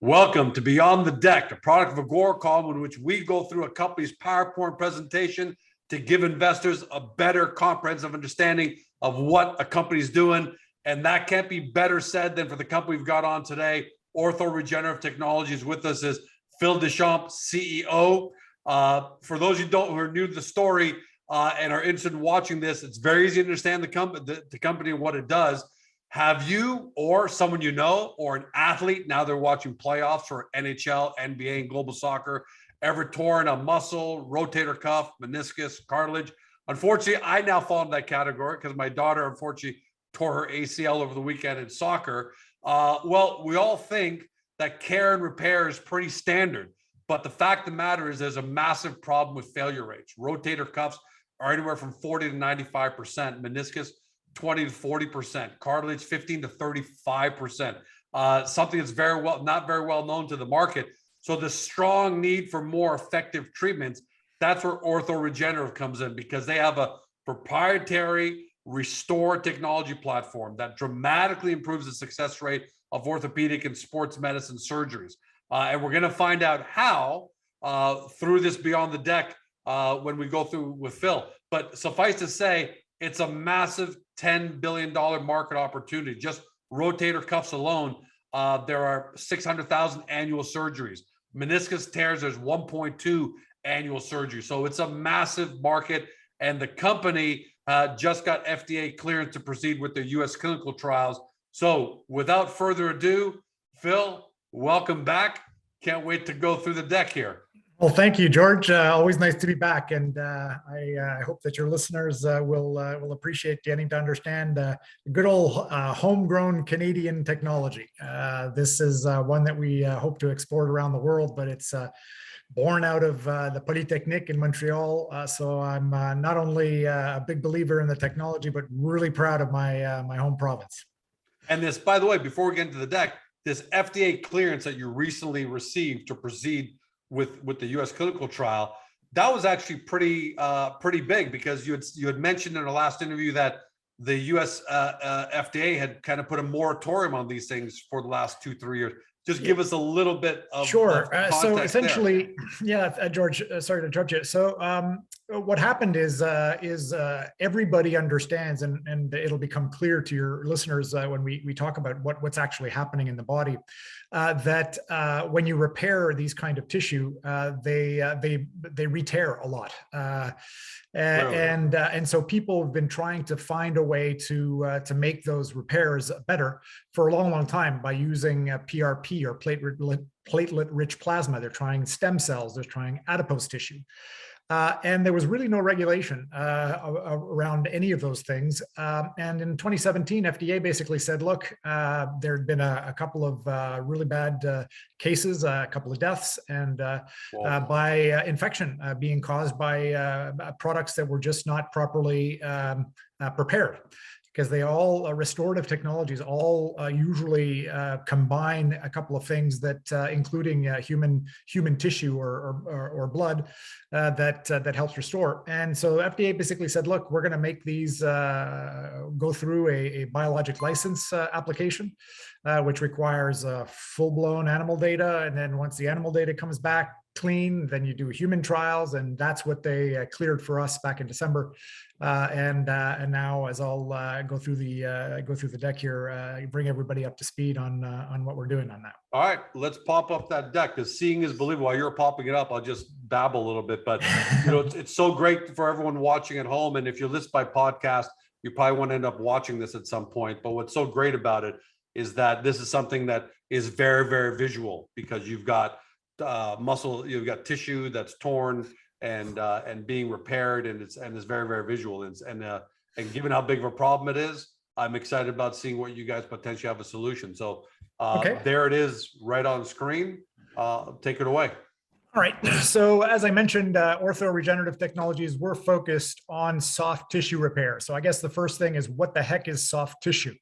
Welcome to Beyond the Deck, a product of Agoracom, in which we go through a company's PowerPoint presentation to give investors a better comprehensive understanding of what a company's doing. And that can't be better said than for the company we've got on today. Ortho Regenerative Technologies with us is Phil Deschamps, CEO. For those who are new to the story and are interested in watching this, it's very easy to understand the company and what it does. Have you or someone you know or an athlete, now they're watching playoffs for NHL, NBA, and global soccer, ever torn a muscle, rotator cuff, meniscus, cartilage? Unfortunately, I now fall into that category because my daughter, unfortunately, tore her ACL over the weekend in soccer. Well, we all think that care and repair is pretty standard, but the fact of the matter is there's a massive problem with failure rates. Rotator cuffs are anywhere from 40 to 95%, meniscus 20 to 40%, cartilage 15 to 35%. Something that's not very well known to the market. So the strong need for more effective treatments, that's where Ortho Regenerative comes in, because they have a proprietary restore technology platform that dramatically improves the success rate of orthopedic and sports medicine surgeries. And we're going to find out how through this Beyond the Deck when we go through with Phil. But suffice to say, it's a massive $10 billion market opportunity. Just rotator cuffs alone, there are 600,000 annual surgeries. Meniscus tears, there's 1.2 annual surgeries. So it's a massive market. And the company just got FDA clearance to proceed with their U.S. clinical trials. So without further ado, Phil, welcome back. Can't wait to go through the deck here. Well, thank you, George. Always nice to be back, and I hope that your listeners will appreciate getting to understand good old homegrown Canadian technology. This is one that we hope to export around the world, but it's born out of the Polytechnique in Montreal. So I'm not only a big believer in the technology, but really proud of my home province. And this, by the way, before we get into the deck, this FDA clearance that you recently received to proceed with the U.S. clinical trial, that was actually pretty big, because you had mentioned in our last interview that the U.S. FDA had kind of put a moratorium on these things for the last 2-3 years. Just give us a little bit of sure. So there. essentially, yeah, George, sorry to interrupt you. So what happened is everybody understands, and it'll become clear to your listeners when we talk about what's actually happening in the body, that when you repair these kind of tissue, they re-tear a lot, and so people have been trying to find a way to make those repairs better for a long time by using PRP, or platelet-rich plasma. They're trying stem cells. They're trying adipose tissue. And there was really no regulation around any of those things. And in 2017, FDA basically said, look, there had been a couple of really bad cases, a couple of deaths, and by infection being caused by products that were just not properly prepared. Because they all, restorative technologies, all usually combine a couple of things that, including human tissue or blood, that helps restore. And so FDA basically said, look, we're going to make these go through a biologic license application, which requires full-blown animal data. And then once the animal data comes back clean, then you do human trials, and that's what they cleared for us back in December. And now, as I'll go through the deck here, bring everybody up to speed on what we're doing on that. All right, let's pop up that deck, because seeing is believing. While you're popping it up, I'll just babble a little bit. But it's so great for everyone watching at home, and if you listen by podcast, you probably want to end up watching this at some point. But what's so great about it is that this is something that is very, very visual, because you've got muscle, you've got tissue that's torn and being repaired, and it's very, very visual, and given how big of a problem it is, I'm excited about seeing what you guys potentially have a solution. So there it is, right on screen. Take it away. All right. So as I mentioned, Ortho Regenerative Technologies, we're focused on soft tissue repair. So I guess the first thing is, what the heck is soft tissue?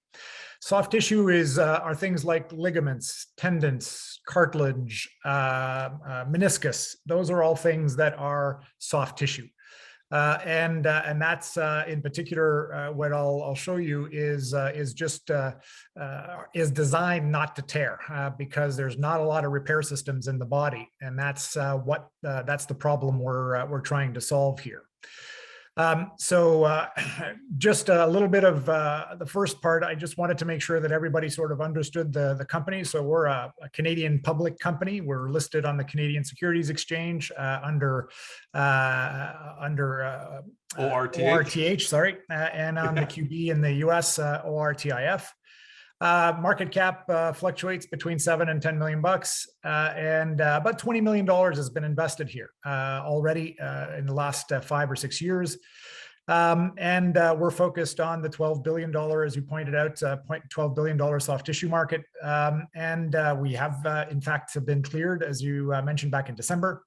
Soft tissue are things like ligaments, tendons, cartilage, meniscus. Those are all things that are soft tissue. And that's in particular what I'll show you is designed not to tear because there's not a lot of repair systems in the body, and that's that's the problem we're trying to solve here. So just a little bit of the first part. I just wanted to make sure that everybody sort of understood the company. So we're a Canadian public company. We're listed on the Canadian Securities Exchange under ORTH, sorry, and on the QB in the US, ORTIF. Market cap fluctuates between 7 and 10 million bucks, and about $20 million has been invested here already in the last 5 or 6 years. And we're focused on the $12 billion, as you pointed out, $12 billion soft tissue market. And we have, in fact, been cleared, as you mentioned, back in December.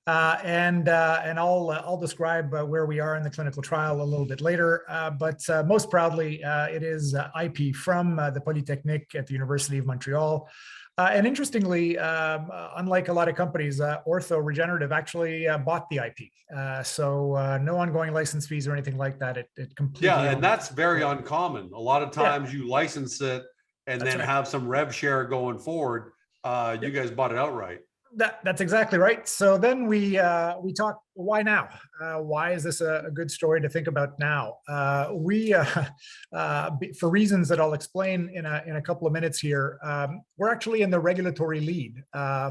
And I'll describe where we are in the clinical trial a little bit later. But most proudly, it is IP from the Polytechnique at the University of Montreal. And interestingly, unlike a lot of companies, Ortho Regenerative actually bought the IP. So no ongoing license fees or anything like that. It completely. Yeah, and that's very uncommon. A lot of times you license it and That's then right. have some rev share going forward. You guys bought it outright. That's exactly right. So then we talk, why now? Why is this a good story to think about now? For reasons that I'll explain in a couple of minutes here, we're actually in the regulatory lead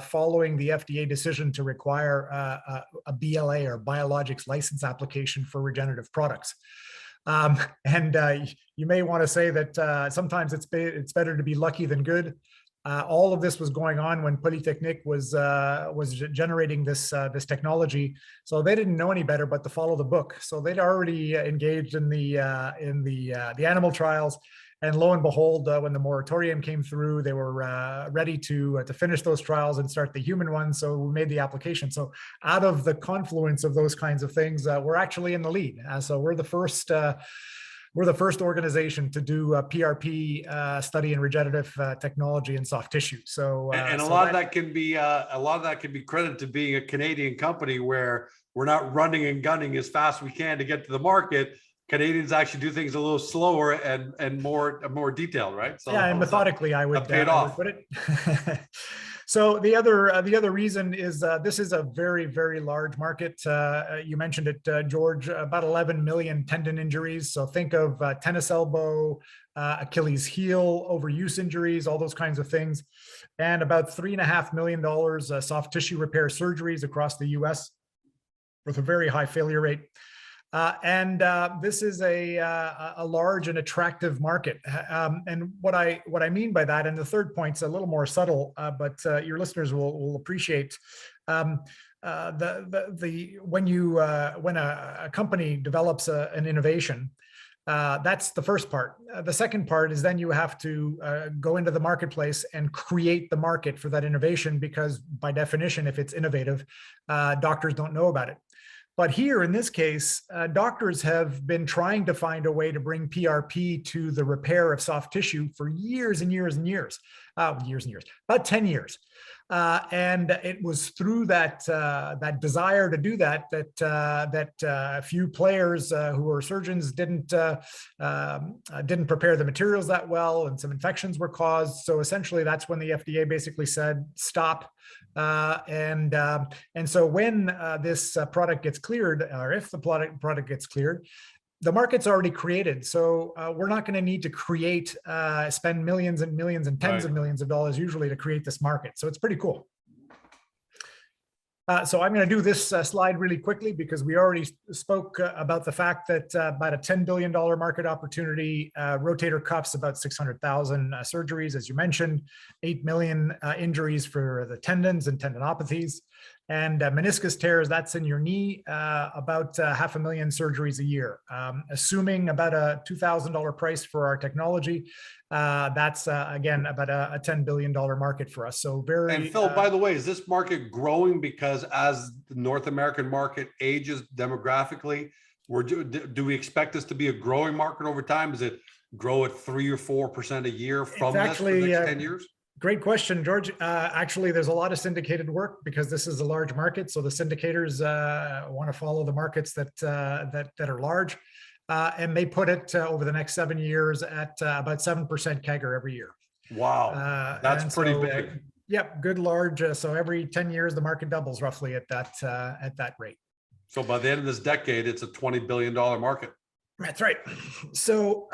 following the FDA decision to require a BLA or biologics license application for regenerative products. And you may want to say that sometimes it's better to be lucky than good. All of this was going on when Polytechnique was generating this technology, so they didn't know any better but to follow the book. So they'd already engaged in the animal trials, and lo and behold, when the moratorium came through, they were ready to finish those trials and start the human ones. So we made the application. So out of the confluence of those kinds of things, we're actually in the lead. So we're the first. We're the first organization to do a PRP study in regenerative technology in soft tissue. So and a lot of that can be credited to being a Canadian company where we're not running and gunning as fast as we can to get to the market. Canadians actually do things a little slower and more detailed, right? So yeah, and methodically, I would put it. So the other reason is this is a very, very large market. You mentioned it, George, about 11 million tendon injuries. So think of tennis elbow, Achilles heel, overuse injuries, all those kinds of things. And about $3.5 million soft tissue repair surgeries across the US with a very high failure rate. And this is a large and attractive market. And what I mean by that, and the third point's a little more subtle, but your listeners will appreciate. When a company develops an innovation, that's the first part. The second part is then you have to go into the marketplace and create the market for that innovation, because by definition, if it's innovative, doctors don't know about it. But here in this case, doctors have been trying to find a way to bring PRP to the repair of soft tissue for years and years and years, about 10 years. And it was through that desire to do that a few players who were surgeons didn't prepare the materials that well, and some infections were caused. So essentially, that's when the FDA basically said stop. And so when this product gets cleared, or if the product gets cleared, the market's already created. So we're not going to need to spend millions and millions and tens of millions of dollars usually to create this market. So it's pretty cool. So I'm going to do this slide really quickly because we already spoke about the fact that about a $10 billion market opportunity, rotator cuffs, about 600,000 surgeries, as you mentioned, 8 million injuries for the tendons and tendinopathies, and meniscus tears, that's in your knee, about 500,000 surgeries a year. Assuming about a $2,000 price for our technology, that's again about a $10 billion market for us. So very. And Phil, by the way, is this market growing because as the North American market ages demographically, do we expect this to be a growing market over time? Does it grow at 3 or 4% a year from this for the next 10 years? Great question, George. Actually, there's a lot of syndicated work because this is a large market. So the syndicators want to follow the markets that are large, and they put it over the next 7 years at about 7% CAGR every year. Wow, that's pretty big. Yep, good large. So every 10 years, the market doubles roughly at that rate. So by the end of this decade, it's a $20 billion market. That's right. So,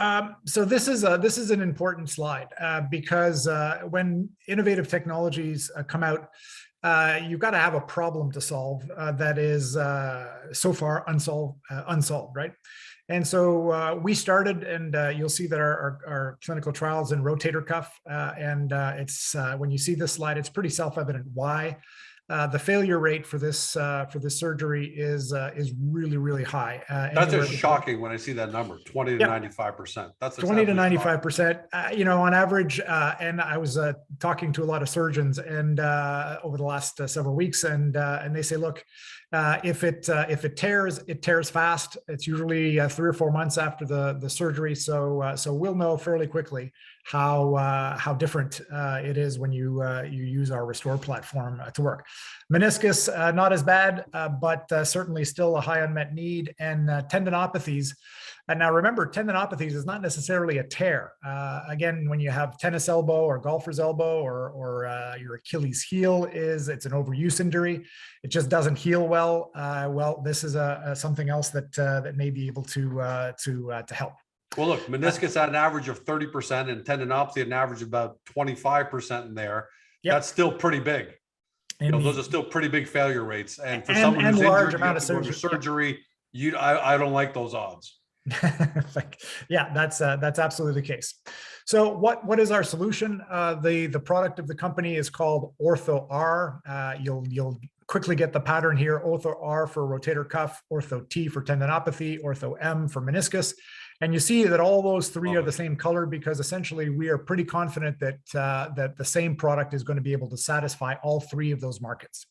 so this is an important slide because when innovative technologies come out, you've got to have a problem to solve that is so far unsolved, right? And so we started, and you'll see that our clinical trials in rotator cuff, and it's when you see this slide, it's pretty self-evident why. The failure rate for this surgery is really, really high. That's just shocking when I see that number, 20 to 95%. That's 20 to 95%. You know, on average. And I was talking to a lot of surgeons and over the last several weeks, and they say, look, if it tears fast. It's usually 3 or 4 months after the surgery. So we'll know fairly quickly how different it is when you use our Restore platform to work. Meniscus, not as bad, but certainly still a high unmet need. And tendinopathies. And now remember, tendinopathies is not necessarily a tear. Again, when you have tennis elbow or golfer's elbow or your Achilles heel, it's an overuse injury. It just doesn't heal well. Well, this is something else that may be able to help. Well, look, meniscus at an average of 30% and tendinopathy at an average of about 25% in there. Yep. That's still pretty big. You know, those are still pretty big failure rates. And for someone who's large injured, amount of surgery, I don't like those odds. Yeah, that's absolutely the case. So what is our solution? The product of the company is called ORTHO-R. You'll quickly get the pattern here. ORTHO-R for rotator cuff, ORTHO-T for tendinopathy, ORTHO-M for meniscus. And you see that all those three are the same color because essentially we are pretty confident that that the same product is going to be able to satisfy all three of those markets.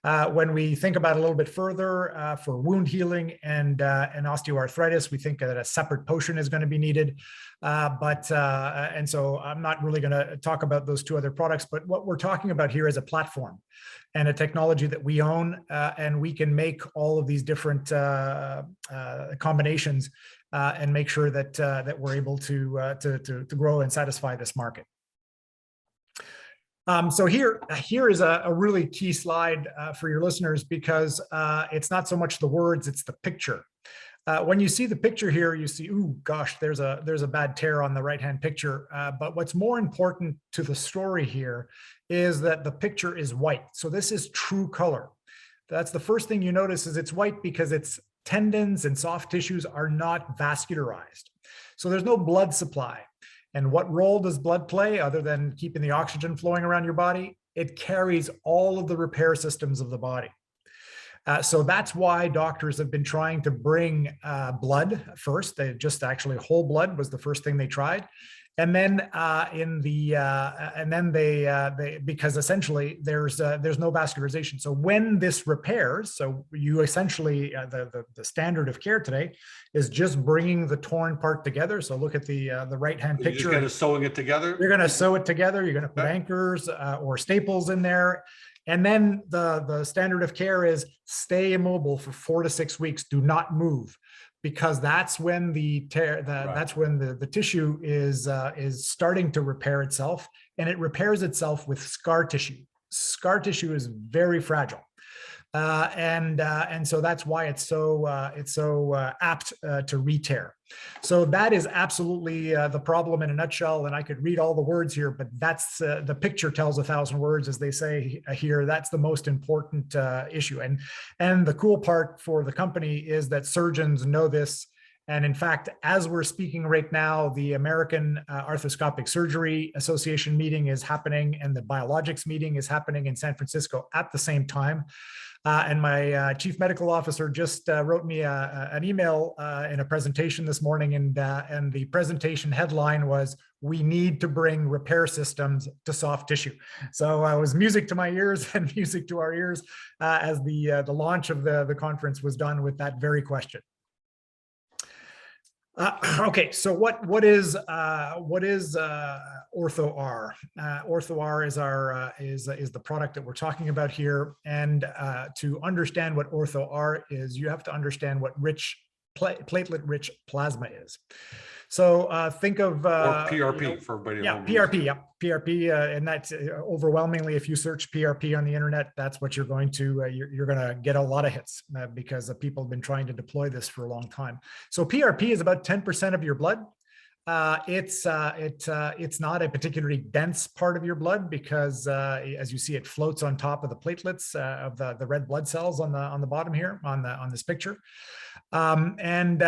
When we think about it a little bit further for wound healing and osteoarthritis, we think that a separate potion is going to be needed. And so I'm not really going to talk about those two other products, but what we're talking about here is a platform and a technology that we own, and we can make all of these different combinations and make sure that we're able to grow and satisfy this market. So here is a really key slide for your listeners because it's not so much the words, it's the picture. When you see the picture here, you see, ooh, gosh, there's a bad tear on the right-hand picture. But what's more important to the story here is that the picture is white. So this is true color. That's the first thing you notice is it's white because its tendons and soft tissues are not vascularized. So there's no blood supply. And what role does blood play other than keeping the oxygen flowing around your body? It carries all of the repair systems of the body. So that's why doctors have been trying to bring blood first. They just actually whole blood was the first thing they tried. And then because essentially there's no vascularization. So when this repairs, so you essentially the standard of care today is just bringing the torn part together. So look at the right-hand picture. You're just sewing it together. You're going to sew it together. You're going to put anchors or staples in there. And then the standard of care is stay immobile for 4 to 6 weeks. Do not move, because that's when the tissue is starting to repair itself, and it repairs itself with scar tissue. Scar tissue is very fragile. And so that's why it's so apt to re-tear. So that is absolutely the problem in a nutshell. And I could read all the words here, but that's the picture tells 1,000 words, as they say here. That's the most important issue. And the cool part for the company is that surgeons know this. And in fact, as we're speaking right now, the American Arthroscopic Surgery Association meeting is happening, and the biologics meeting is happening in San Francisco at the same time. And my chief medical officer just wrote me an email in a presentation this morning, and the presentation headline was, "We need to bring repair systems to soft tissue." So it was music to my ears and music to our ears as the launch of the conference was done with that very question. Okay, so what is ORTHO-R? ORTHO-R is our is the product that we're talking about here, and to understand what ORTHO-R is, you have to understand what platelet-rich plasma is. So think of or PRP for everybody at yeah, home. PRP, yeah, PRP, and that's overwhelmingly, if you search PRP on the internet, that's what you're going to you're going to get a lot of hits because people have been trying to deploy this for a long time. So PRP is about 10% of your blood. It's not a particularly dense part of your blood because, as you see, it floats on top of the platelets of the red blood cells on the bottom here on this picture. And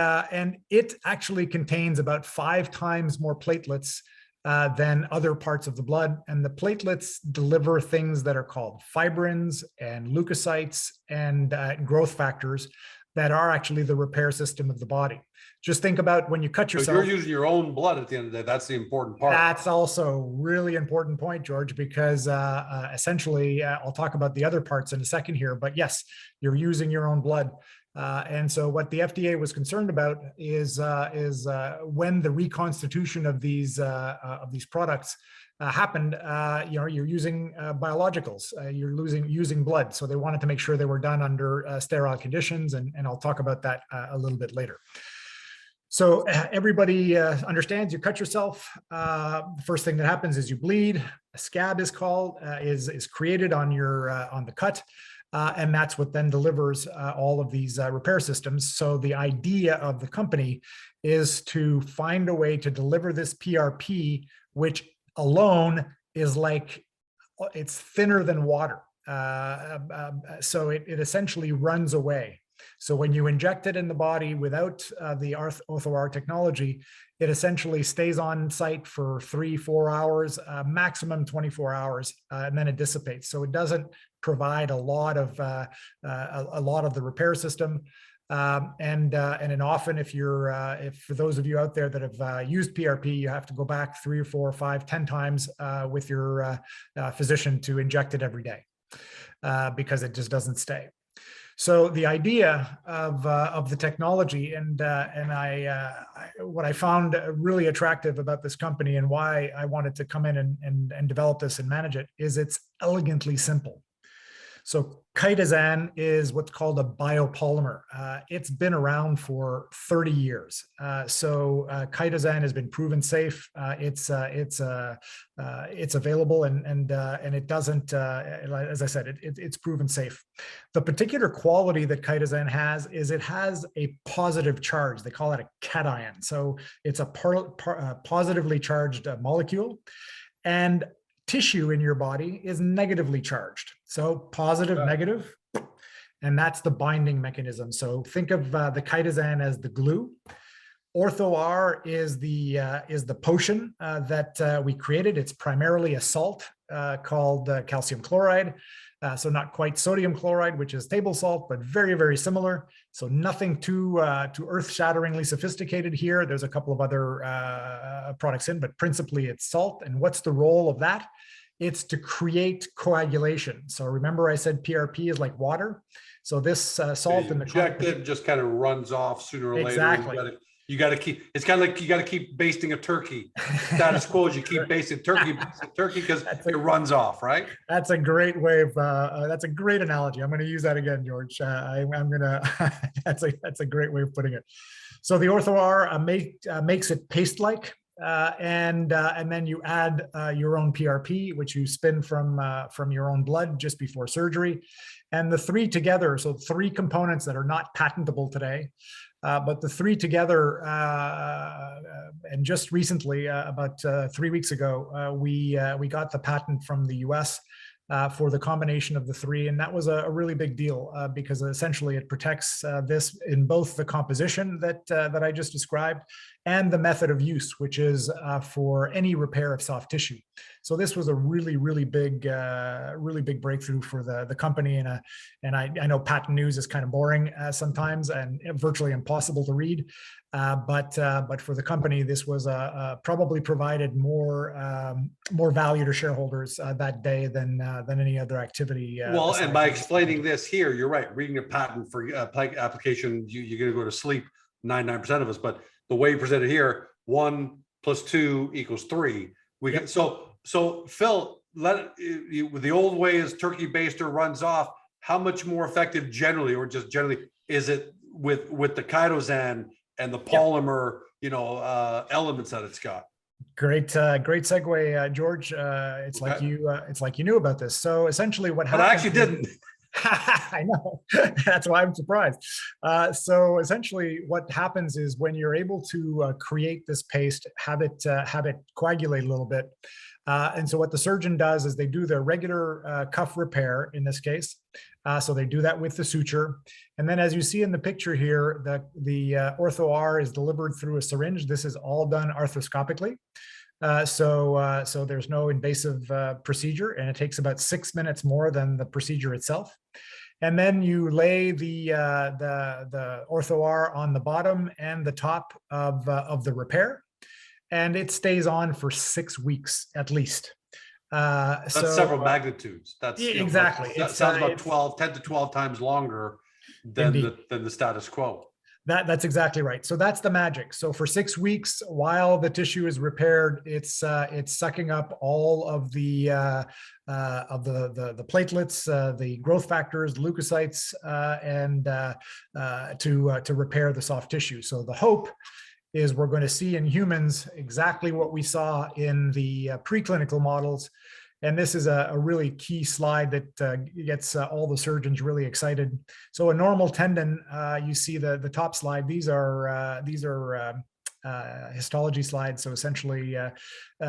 it actually contains about 5 times more platelets than other parts of the blood. And the platelets deliver things that are called fibrins and leukocytes and growth factors that are actually the repair system of the body. Just think about when you cut yourself. So you're using your own blood at the end of the day. That's the important part. That's also a really important point, George, because essentially, I'll talk about the other parts in a second here, but yes, you're using your own blood. And so what the FDA was concerned about is when the reconstitution of these products happened, you're using biologicals, you're using blood. So they wanted to make sure they were done under sterile conditions, and I'll talk about that a little bit later. So everybody understands you cut yourself. The first thing that happens is you bleed. A scab is created on on the cut. And that's what then delivers all of these repair systems. So the idea of the company is to find a way to deliver this PRP, which alone is like, it's thinner than water. So it essentially runs away. So when you inject it in the body without the ORTHO-R technology, it essentially stays on site for 3-4 hours, maximum 24 hours, and then it dissipates. So it doesn't provide a lot of the repair system. And often, if for those of you out there that have used PRP, you have to go back 3 or 4 or 5, 10 times with your physician to inject it every day because it just doesn't stay. So the idea of the technology what I found really attractive about this company and why I wanted to come in and develop this and manage it is it's elegantly simple. So chitosan is what's called a biopolymer. It's been around for 30 years. So chitosan has been proven safe. It's available and it doesn't, as I said, it's proven safe. The particular quality that chitosan has is it has a positive charge. They call it a cation. So it's a positively charged molecule, and tissue in your body is negatively charged. So positive, negative, and that's the binding mechanism. So think of the chitosan as the glue. ORTHO-R is the potion that we created. It's primarily a salt called calcium chloride. So not quite sodium chloride, which is table salt, but very, very similar. So nothing too earth-shatteringly sophisticated here. There's a couple of other products in, but principally it's salt. And what's the role of that? It's to create coagulation. So remember I said PRP is like water. So this salt in the inject it, just kind of runs off sooner or exactly. later. You got to keep, it's kind of like you got to keep basting a turkey. Status quo is you keep basting turkey because it runs off, right? That's a great way of, that's a great analogy. I'm going to use that again, George. That's a great way of putting it. So the ORTHO-R makes it paste-like. And then you add your own PRP, which you spin from your own blood just before surgery. And the 3 together, so 3 components that are not patentable today, but the 3 together, and just recently, about 3 weeks ago, we got the patent from the US for the combination of the 3, and that was a really big deal because essentially it protects this in both the composition that I just described and the method of use, which is for any repair of soft tissue. So this was a really, really big breakthrough for the company, and I know patent news is kind of boring sometimes and virtually impossible to read. But for the company, this was probably provided more value to shareholders that day than any other activity. Well, and by explaining this here, you're right. Reading a patent for application, you're going to go to sleep 99% of us. But the way you presented here, 1 + 2 = 3. We can, so Phil, with the old way is turkey baster runs off. How much more effective generally, or just generally, is it with the chitosan and the polymer, elements that it's got? Great segue, George. It's like you knew about this. So essentially, what happened? But I actually didn't. I know. That's why I'm surprised. So essentially, what happens is when you're able to create this paste, have it coagulate a little bit. And so what the surgeon does is they do their regular cuff repair in this case. So they do that with the suture. And then as you see in the picture here, the ORTHO-R is delivered through a syringe. This is all done arthroscopically. So there's no invasive procedure, and it takes about 6 minutes more than the procedure itself. And then you lay the ORTHO-R on the bottom and the top of the repair, and it stays on for 6 weeks at least. That's several magnitudes. That's exactly. That sounds about 10 to 12 times longer than the status quo. That's exactly right. So that's the magic. So for 6 weeks, while the tissue is repaired, it's sucking up all of the platelets, the growth factors, leukocytes, and to repair the soft tissue. So the hope is we're going to see in humans exactly what we saw in the preclinical models. And this is a really key slide that gets all the surgeons really excited. So a normal tendon, you see the top slide. These are histology slides. So essentially,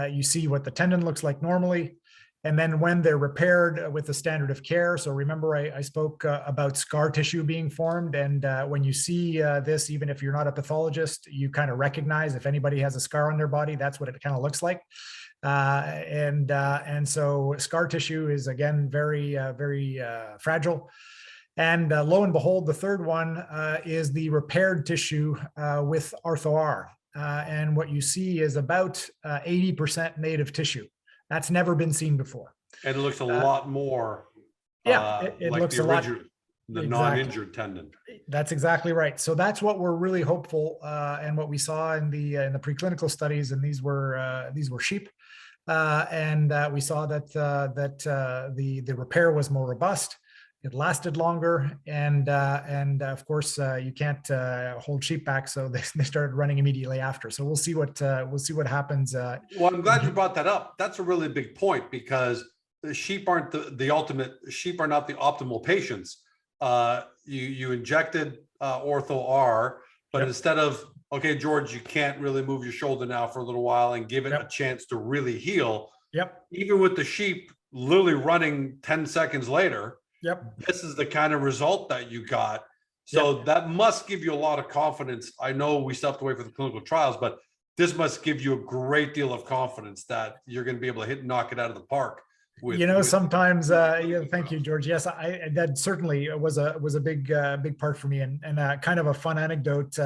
you see what the tendon looks like normally. And then when they're repaired with the standard of care. So remember, I spoke about scar tissue being formed. And when you see this, even if you're not a pathologist, you kind of recognize if anybody has a scar on their body, that's what it kind of looks like. And so scar tissue is, again, very fragile. And lo and behold, the third one is the repaired tissue with ORTHO-R. And what you see is about 80% native tissue. That's never been seen before. And it looks a lot more it like looks the a lot, the non-injured tendon. That's exactly right. So that's what we're really hopeful, and what we saw in the preclinical studies, and these were sheep. And we saw that the repair was more robust. It lasted longer, and of course you can't hold sheep back, so they started running immediately after. So we'll see what happens. Well, I'm glad you brought that up. That's a really big point, because the sheep aren't the ultimate. Sheep are not the optimal patients. You injected ORTHO-R, but instead of, okay, George, you can't really move your shoulder now for a little while and give it a chance to really heal. Even with the sheep literally running 10 seconds later, this is the kind of result that you got. So that must give you a lot of confidence. I know we still have to wait for the clinical trials, but this must give you a great deal of confidence that you're going to be able to knock it out of the park. Sometimes, thank you, George. Yes, that certainly was a big part for me, and kind of a fun anecdote.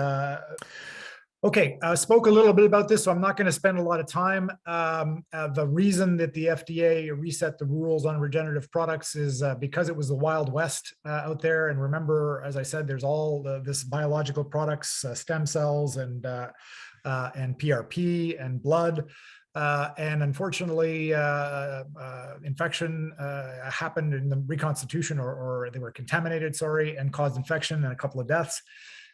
Okay, spoke a little bit about this, so I'm not going to spend a lot of time. The reason that the FDA reset the rules on regenerative products is because it was the Wild West out there. And remember, as I said, there's all this biological products, stem cells, and PRP and blood. And unfortunately, infection happened in the reconstitution, or they were contaminated, and caused infection and a couple of deaths.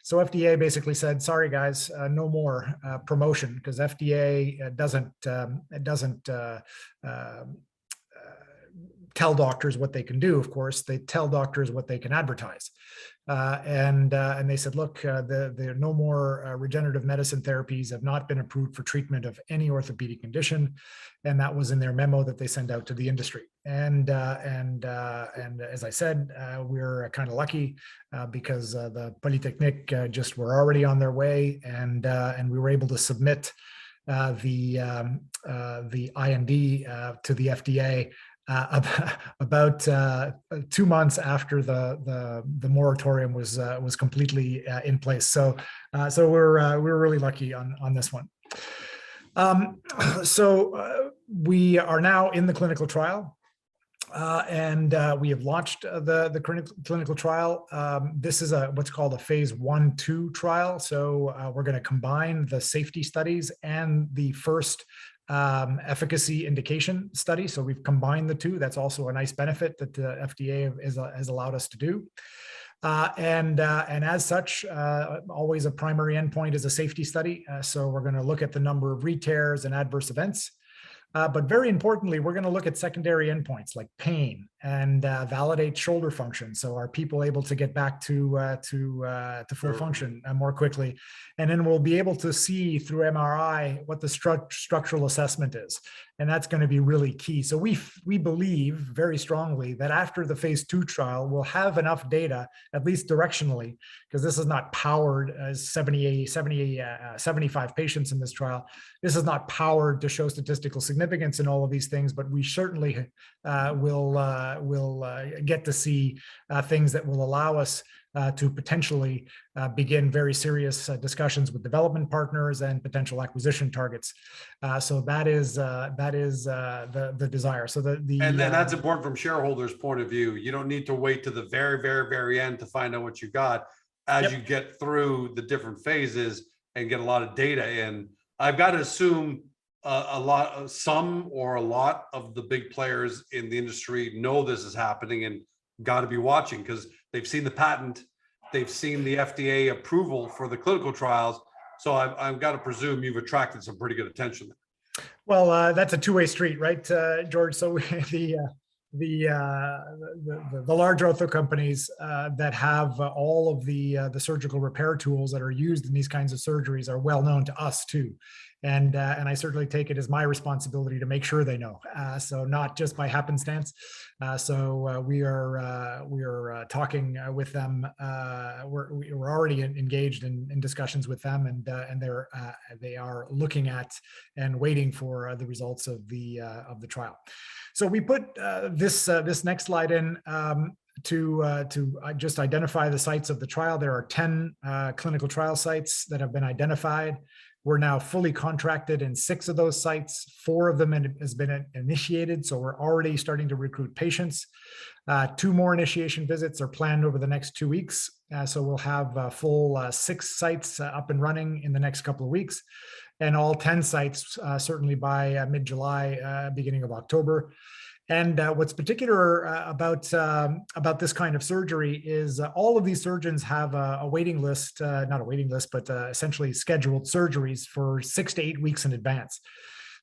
So FDA basically said, sorry, guys, no more promotion, because FDA doesn't tell doctors what they can do. Of course, they tell doctors what they can advertise. And they said, look, the no more regenerative medicine therapies have not been approved for treatment of any orthopedic condition. And that was in their memo that they sent out to the industry. And as I said, we're kind of lucky because the Polytechnique just were already on their way, and we were able to submit the IND to the FDA about 2 months after the moratorium was completely in place. So we're really lucky on this one. So we are now in the clinical trial. We have launched the clinical trial. This is what's called a phase 1/2 trial. So we're going to combine the safety studies and the first efficacy indication study. So we've combined the two. That's also a nice benefit that the FDA has allowed us to do. And as such, always a primary endpoint is a safety study. So we're going to look at the number of re-tears and adverse events. But very importantly, we're going to look at secondary endpoints like pain and validate shoulder function. So are people able to get back to full function more quickly? And then we'll be able to see through MRI what the structural assessment is. And that's going to be really key. So we believe very strongly that after the phase 2 trial, we'll have enough data, at least directionally, because this is not powered as 75 patients in this trial. This is not powered to show statistical significance in all of these things, but we certainly will get to see things that will allow us to potentially begin very serious discussions with development partners and potential acquisition targets. So that is the desire. So and that's important from shareholders' point of view. You don't need to wait to the very, very, very end to find out what you got. As you get through the different phases and get a lot of data in, I've got to assume some or a lot of the big players in the industry know this is happening and got to be watching because they've seen the patent, they've seen the FDA approval for the clinical trials. So I've got to presume you've attracted some pretty good attention. Well, that's a two-way street, right, George? So the large ortho companies that have all of the surgical repair tools that are used in these kinds of surgeries are well known to us too. And I certainly take it as my responsibility to make sure they know. So not just by happenstance. We are talking with them. We're already engaged in discussions with them, and they are looking at and waiting for the results of the trial. So we put this next slide in to just identify the sites of the trial. There are 10 clinical trial sites that have been identified. We're now fully contracted in 6 of those sites. 4 of them has been initiated, so we're already starting to recruit patients. 2 more initiation visits are planned over the next 2 weeks. So we'll have full 6 sites up and running in the next couple of weeks, and all 10 sites certainly by mid-July, beginning of October. And what's particular about this kind of surgery is all of these surgeons have a waiting list, not a waiting list, but essentially scheduled surgeries for 6 to 8 weeks in advance.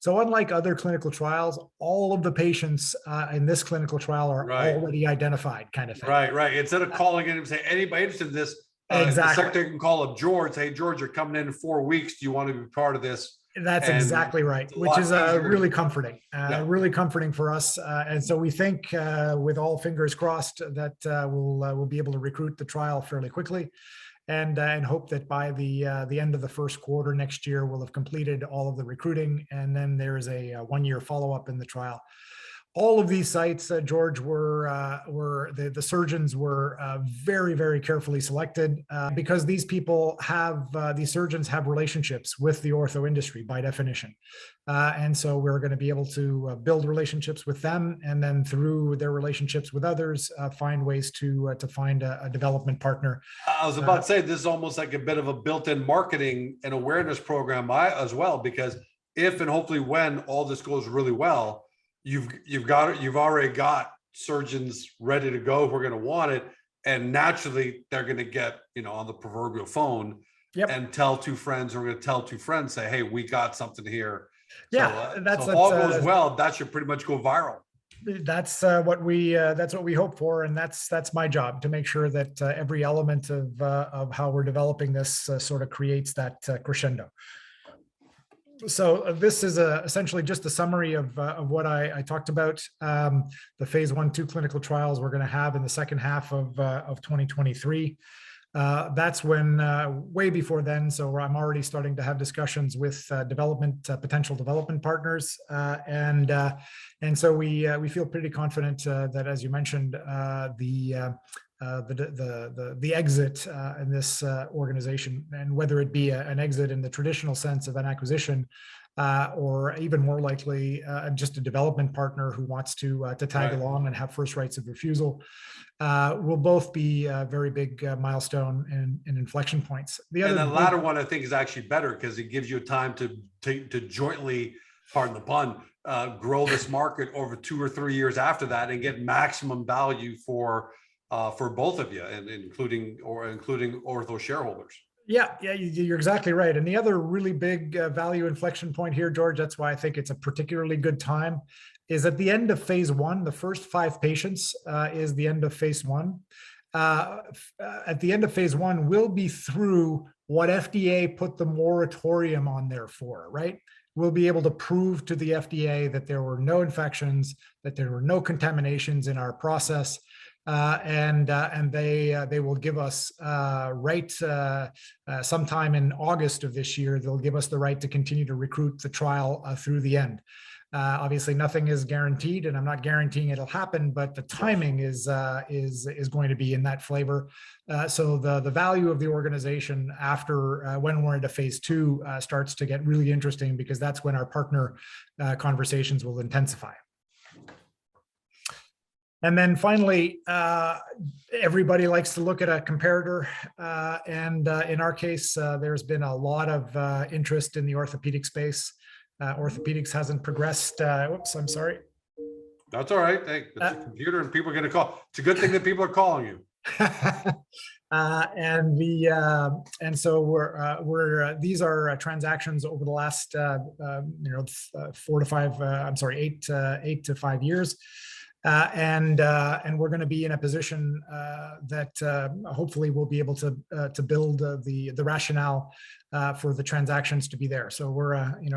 So unlike other clinical trials, all of the patients in this clinical trial are already identified, kind of thing. Right. Instead of calling in and say, anybody interested in this, the secretary can call up George, say, hey, George, you're coming in 4 weeks. Do you want to be part of this? That's exactly right, which is really comforting, really comforting for us. And so we think, with all fingers crossed, that we'll be able to recruit the trial fairly quickly, and hope that by the end of the first quarter next year, we'll have completed all of the recruiting, and then there is a 1-year follow-up in the trial. All of these sites, George, the surgeons were very, very carefully selected because these surgeons have relationships with the ortho industry by definition. And so we're going to be able to build relationships with them, and then through their relationships with others, find ways to find a development partner. I was about to say, this is almost like a bit of a built-in marketing and awareness program as well, because if and hopefully when all this goes really well, you've already got surgeons ready to go who are going to want it, and naturally they're going to get on the proverbial phone and tell 2 friends, or going to tell 2 friends, say, hey, we got something here. So if all goes well, that should pretty much go viral. That's what we hope for, and that's my job, to make sure that every element of how we're developing this sort of creates that crescendo. So this is essentially just a summary of what I talked about. The phase 1/2 clinical trials we're going to have in the second half of 2023. That's when, way before then, so I'm already starting to have discussions with potential development partners, and so we feel pretty confident that, as you mentioned, the exit in this organization, and whether it be an exit in the traditional sense of an acquisition, or even more likely, just a development partner who wants to tag along and have first rights of refusal, will both be very big milestone and inflection points. And the latter one, I think, is actually better because it gives you time to jointly, pardon the pun, grow this market over 2 or 3 years after that and get maximum value for both of you, and including Ortho shareholders. Yeah, you're exactly right. And the other really big value inflection point here, George, that's why I think it's a particularly good time, is at the end of phase 1, the first 5 patients is the end of phase 1. At the end of phase 1, we'll be through what FDA put the moratorium on there for, right? We'll be able to prove to the FDA that there were no infections, that there were no contaminations in our process. And they will give us sometime in August of this year, they'll give us the right to continue to recruit the trial through the end. Obviously, nothing is guaranteed, and I'm not guaranteeing it'll happen, but the timing is going to be in that flavor. So the value of the organization after when we're into phase 2 starts to get really interesting, because that's when our partner conversations will intensify. And then finally, everybody likes to look at a comparator. And in our case, there's been a lot of interest in the orthopedic space. Orthopedics hasn't progressed. Whoops, I'm sorry. That's all right. Hey, it's a computer and people are going to call. It's a good thing that people are calling you. And so these are transactions over the last 8 to 5 years. And we're going to be in a position that hopefully we'll be able to build the rationale for the transactions to be there. So we're an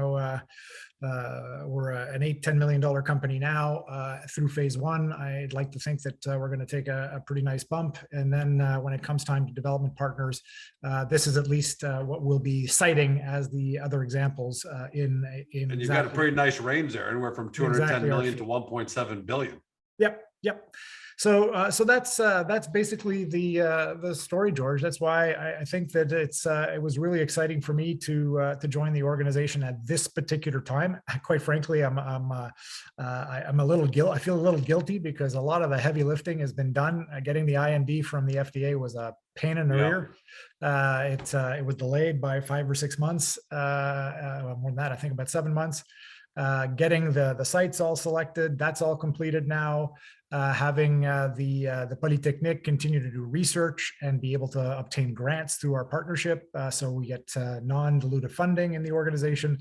$8-10 million company now through phase 1. I'd like to think that we're going to take a pretty nice bump, and then when it comes time to development partners, this is at least what we'll be citing as the other examples in. And you've got a pretty nice range there, anywhere from 210 million to 1.7 billion. Yep. So that's basically the story, George. That's why I think that it was really exciting for me to join the organization at this particular time. Quite frankly, I'm a little I feel a little guilty because a lot of the heavy lifting has been done. Getting the IND from the FDA was a pain in the rear. It was delayed by 5 or 6 months. More than that, I think about 7 months. Getting the sites all selected, that's all completed now. Having the Polytechnique continue to do research and be able to obtain grants through our partnership, so we get non-dilutive funding in the organization,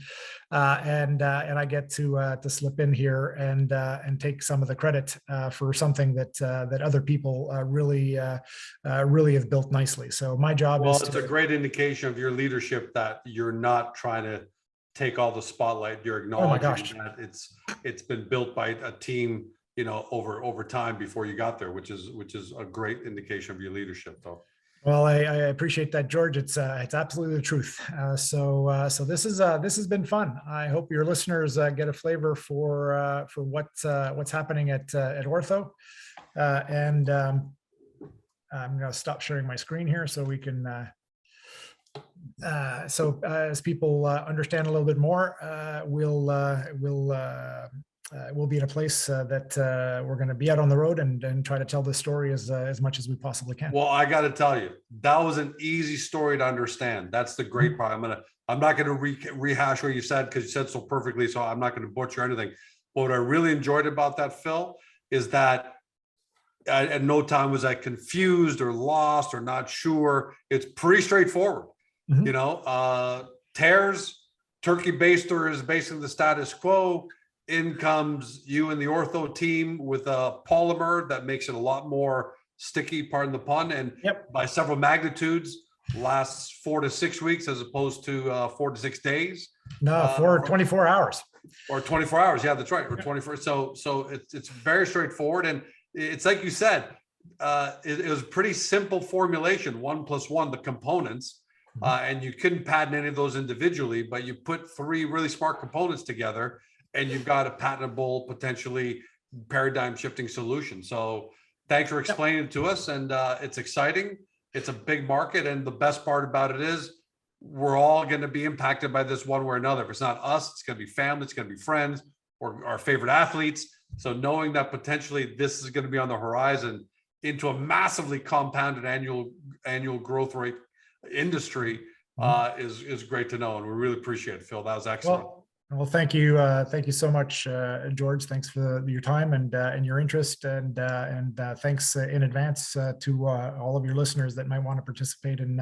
and I get to slip in here and take some of the credit for something that other people really have built nicely. So my job is. Well, it's a great indication of your leadership that you're not trying to take all the spotlight. You're acknowledging that it's been built by a team, over time before you got there, which is a great indication of your leadership, though. Well, I appreciate that, George. It's absolutely the truth. So this has been fun. I hope your listeners get a flavor for what's happening at Ortho. And I'm going to stop sharing my screen here so we can. As people understand a little bit more, we'll be in a place that we're going to be out on the road and try to tell this story as much as we possibly can. Well, I got to tell you, that was an easy story to understand. That's the great part. I'm not going to rehash what you said because you said so perfectly. So I'm not going to butcher anything. But what I really enjoyed about that, Phil, is that at no time was I confused or lost or not sure. It's pretty straightforward. Tears, turkey baster is basically the status quo. In comes you and the ortho team with a polymer that makes it a lot more sticky, pardon the pun, and by several magnitudes lasts 4 to 6 weeks as opposed to 4 to 6 days. No, 24 hours. Or 24 hours. Yeah, that's right. Or 24. So it's very straightforward. And it's like you said, it was a pretty simple formulation, 1 + 1, the components. And you couldn't patent any of those individually, but you put 3 really smart components together and you've got a patentable, potentially paradigm shifting solution. So thanks for explaining it to us. And it's exciting. It's a big market. And the best part about it is we're all going to be impacted by this one way or another. If it's not us, it's going to be family, it's going to be friends, or our favorite athletes. So knowing that potentially this is going to be on the horizon into a massively compounded annual growth rate industry is great to know, and we really appreciate it, Phil. That was excellent. Well, thank you so much, George. Thanks for your time and your interest, and thanks in advance to all of your listeners that might want to participate in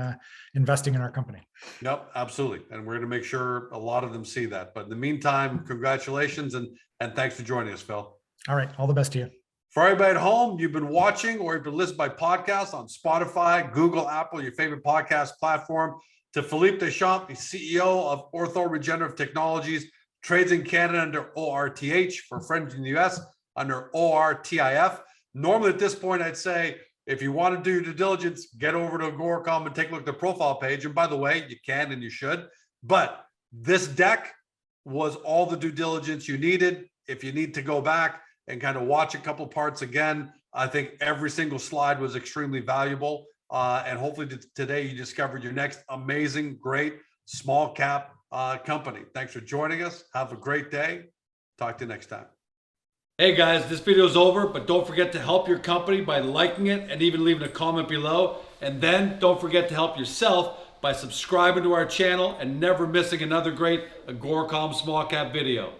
investing in our company. Yep, absolutely, and we're going to make sure a lot of them see that. But in the meantime, congratulations and thanks for joining us, Phil. All right, all the best to you. For everybody at home, you've been watching or you've been listening by podcast on Spotify, Google, Apple, your favorite podcast platform. To Philippe Deschamps, the CEO of Ortho Regenerative Technologies, trades in Canada under ORTH, for friends in the US under ORTIF. Normally at this point, I'd say, if you want to do your due diligence, get over to Agoracom and take a look at the profile page. And by the way, you can and you should. But this deck was all the due diligence you needed. If you need to go back and kind of watch a couple parts again, I think every single slide was extremely valuable. And hopefully today you discovered your next amazing, great small cap company. Thanks for joining us. Have a great day. Talk to you next time. Hey guys, this video is over, but don't forget to help your company by liking it and even leaving a comment below. And then don't forget to help yourself by subscribing to our channel and never missing another great Agoracom small cap video.